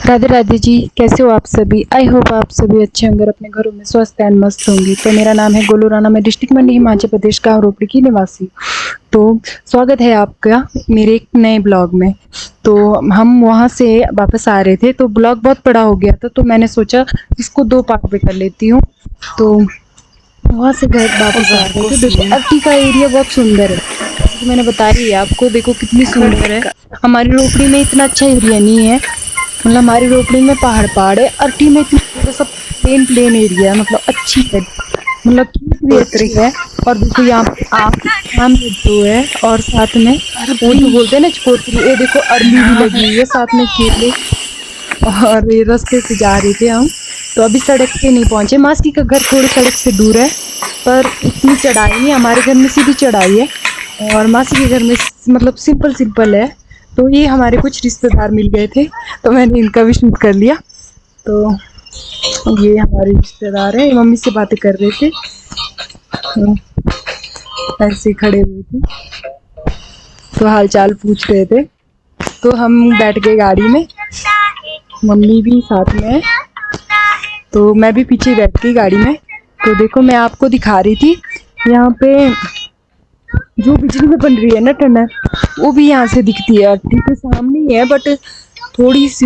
राधे राधे जी। कैसे हो आप सभी? आई होप आप सभी अच्छे होंगे और अपने घरों में स्वस्थ एंड मस्त होंगे। तो मेरा नाम है गोलू राणा, मैं डिस्ट्रिक्ट मंडी हिमाचल प्रदेश गाँव रोपड़ी की निवासी। तो स्वागत है आपका मेरे एक नए ब्लॉग में। तो हम वहाँ से वापस आ रहे थे तो ब्लॉग बहुत बड़ा हो गया था, तो मैंने सोचा इसको 2 पार्ट में कर लेती हूँ। तो वहाँ से घर वापस आ रहे थे। देखो अर्टी का एरिया बहुत सुंदर है, जैसे मैंने बताया ही है आपको। देखो कितनी सुंदर है। हमारी रोपड़ी में इतना अच्छा एरिया नहीं है, मतलब हमारी रोपड़ी में पहाड़ है। अर्टी में इतना थोड़ा सा प्लेन एरिया है, मतलब अच्छी है, मतलब खेत भी अच्छी है। और देखो यहाँ पे आम जो है, और साथ में वो जो बोलते हैं ना चकोतरी, ये देखो अरबी भी लगी हुई है, साथ में केले। और ये रास्ते से जा रहे थे हम, तो अभी सड़क पे नहीं पहुंचे। मासी का घर थोड़ी सड़क से दूर है, पर इतनी चढ़ाई नहीं। हमारे घर में सीधी चढ़ाई है और मासी के घर में मतलब सिंपल है। तो ये हमारे कुछ रिश्तेदार मिल गए थे, तो मैंने इनका भी शूट कर लिया। तो ये हमारे रिश्तेदार हैं, मम्मी से बातें कर रहे थे, ऐसे ही खड़े हुए थे, तो हाल चाल पूछ रहे थे। तो हम बैठ गए गाड़ी में, मम्मी भी साथ में है, तो मैं भी पीछे बैठ गई गाड़ी में। तो देखो मैं आपको दिखा रही थी, यहाँ पे जो बिजली में बन रही है ना टनल, वो भी यहाँ से दिखती है। अर्टी के सामने ही है, बट थोड़ी सी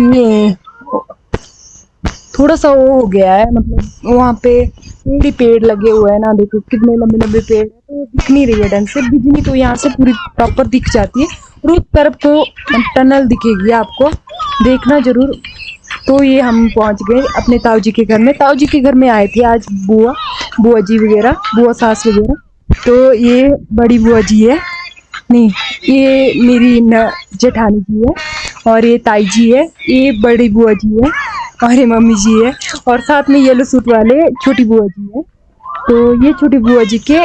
थोड़ा सा वो हो गया है, मतलब वहाँ पे पेड़ लगे हुए हैं ना, देखो कितने लंबे लंबे पेड़ है, तो दिख नहीं रही है ढंग से। बिजली तो यहाँ से पूरी प्रॉपर दिख जाती है, और उस तरफ को टनल दिखेगी आपको, देखना जरूर। तो ये हम पहुंच गए अपने ताऊ जी के घर में। ताऊ जी के घर में आए थे आज बुआ जी वगैरह, बुआ सास वगैरह। तो ये बड़ी बुआ जी है, नहीं ये मेरी जेठानी जी है, और ये ताई जी है, ये बड़ी बुआ जी है, और ये मम्मी जी है, और साथ में येलो सूट वाले छोटी बुआ जी है। तो ये छोटी बुआ जी के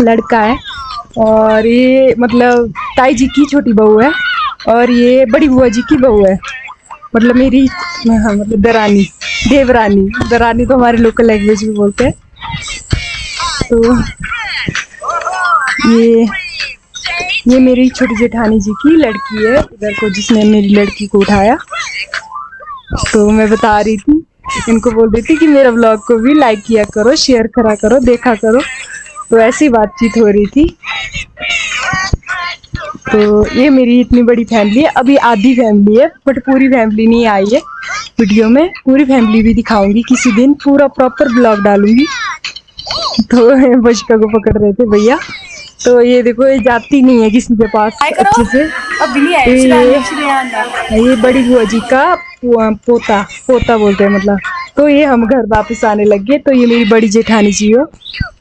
लड़का है, और ये मतलब ताई जी की छोटी बहू है, और ये बड़ी बुआ जी की बहू है, मतलब मेरी मतलब दरानी तो हमारे लोकल लैंग्वेज में बोलते हैं। तो ये मेरी छोटी जेठानी जी की लड़की है, इधर को जिसने मेरी लड़की को उठाया। तो मैं बता रही थी, इनको बोल रही थी कि मेरा ब्लॉग को भी लाइक किया करो, शेयर करा करो, देखा करो। तो ऐसी बातचीत हो रही थी। तो ये मेरी इतनी बड़ी फैमिली है, अभी आधी फैमिली है, बट पूरी फैमिली नहीं आई है वीडियो में। पूरी फैमिली भी दिखाऊंगी किसी दिन, पूरा प्रॉपर ब्लॉग डालूंगी। तो बचका को पकड़ रहे थे भैया। तो ये देखो, ये जाती नहीं है किसी के पास अच्छे से। ये बड़ी बुआ जी का पोता बोलते हैं मतलब। तो ये हम घर वापस आने लग गए। तो ये मेरी बड़ी जेठानी जी हो,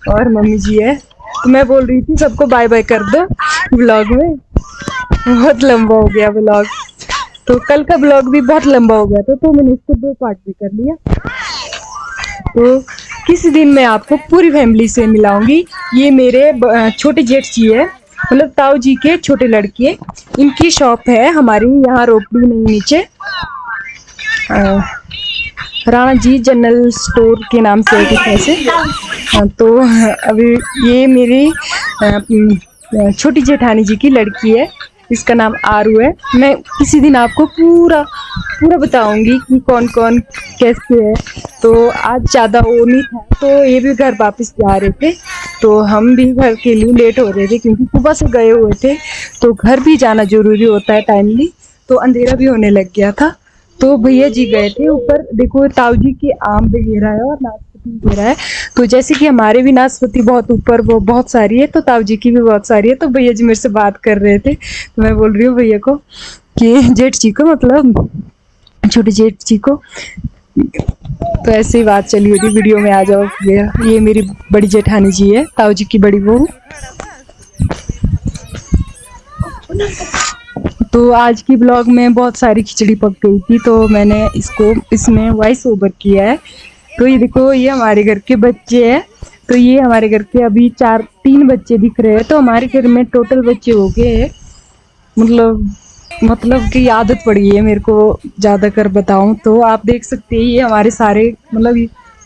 और मम्मी जी है। तो मैं बोल रही थी सबको बाय बाय कर दो ब्लॉग में, बहुत लंबा हो गया ब्लॉग। तो कल का ब्लॉग भी बहुत लंबा हो गया था, तो मैंने इसको 2 पार्ट में कर लिया। तो किसी दिन मैं आपको पूरी फैमिली से मिलाऊंगी। ये मेरे छोटे जेठ जी है, मतलब ताऊ जी के छोटे लड़के। इनकी शॉप है हमारी यहाँ रोपड़ी में नीचे, राणा जी जनरल स्टोर के नाम से है कुछ ऐसे। तो अभी ये मेरी छोटी जेठानी जी की लड़की है, इसका नाम आरू है। मैं किसी दिन आपको पूरा बताऊंगी कि कौन कौन कैसे है। तो आज ज़्यादा वो नहीं था, तो ये भी घर वापस जा रहे थे, तो हम भी घर के लिए लेट हो रहे थे, क्योंकि सुबह से गए हुए थे, तो घर भी जाना जरूरी होता है टाइमली। तो अंधेरा भी होने लग गया था। तो भैया जी गए थे ऊपर, देखो ताऊ जी के आम वगैरह है और नाशपाती वगैरह है। तो जैसे कि हमारे भी नाशपाती बहुत ऊपर वो बहुत सारी है, तो ताऊ जी की भी बहुत सारी है। तो भैया जी मेरे से बात कर रहे थे, तो मैं बोल रही हूँ भैया को कि जेठ जी को, मतलब छोटे जेठ जी को। तो ऐसे ही बात चली हुई थी, वीडियो में आ जाओ भैया। ये मेरी बड़ी जेठानी जी है, ताऊ जी की बड़ी बहू। तो आज की ब्लॉग में बहुत सारी खिचड़ी पक गई थी, तो मैंने इसमें वॉइस ओवर किया है। तो ये देखो, ये हमारे घर के बच्चे हैं। तो ये हमारे घर के अभी 3 बच्चे दिख रहे हैं। तो हमारे घर में टोटल बच्चे हो गए हैं, मतलब कि आदत पड़ी है मेरे को ज़्यादा कर बताऊं तो। आप देख सकते हैं ये हमारे सारे मतलब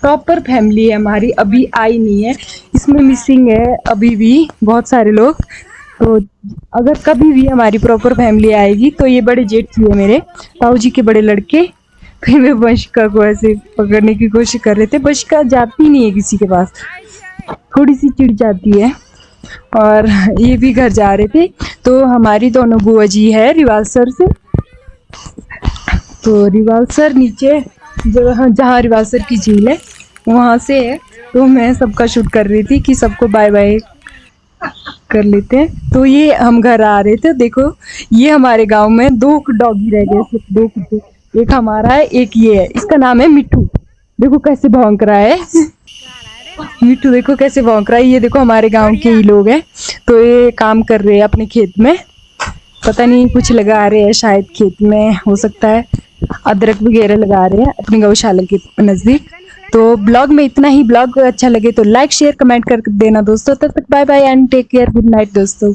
प्रॉपर फैमिली है हमारी, अभी आई नहीं है, इसमें मिसिंग है अभी भी बहुत सारे लोग। तो अगर कभी भी हमारी प्रॉपर फैमिली आएगी तो ये बड़े जेठ जी है मेरे ताऊ जी के बड़े लड़के। फिर वे वंशिका को ऐसे पकड़ने की कोशिश कर रहे थे। वंशिका जाती नहीं है किसी के पास, थोड़ी सी चिढ़ जाती है। और ये भी घर जा रहे थे। तो हमारी दोनों बुआ जी है रिवालसर से। तो रिवालसर नीचे जहाँ जहाँ रिवालसर की झील है वहाँ से है। तो मैं सबका शूट कर रही थी कि सबको बाय बाय कर लेते हैं। तो ये हम घर आ रहे थे, देखो ये हमारे गांव में 2 डॉगी रह गए, सिर्फ 2 कुत्ते। एक हमारा है, एक ये है, इसका नाम है मिट्टू। देखो कैसे भौंक रहा है मिट्टू देखो कैसे भौंक रहा है। ये देखो हमारे गांव के ही लोग हैं। तो ये काम कर रहे हैं अपने खेत में, पता नहीं कुछ लगा रहे हैं शायद खेत में, हो सकता है अदरक वगैरह लगा रहे हैं अपनी गौशाला के नज़दीक। तो ब्लॉग में इतना ही। ब्लॉग अच्छा लगे तो लाइक शेयर कमेंट कर देना दोस्तों। तब तक bye bye and take care, good night दोस्तों।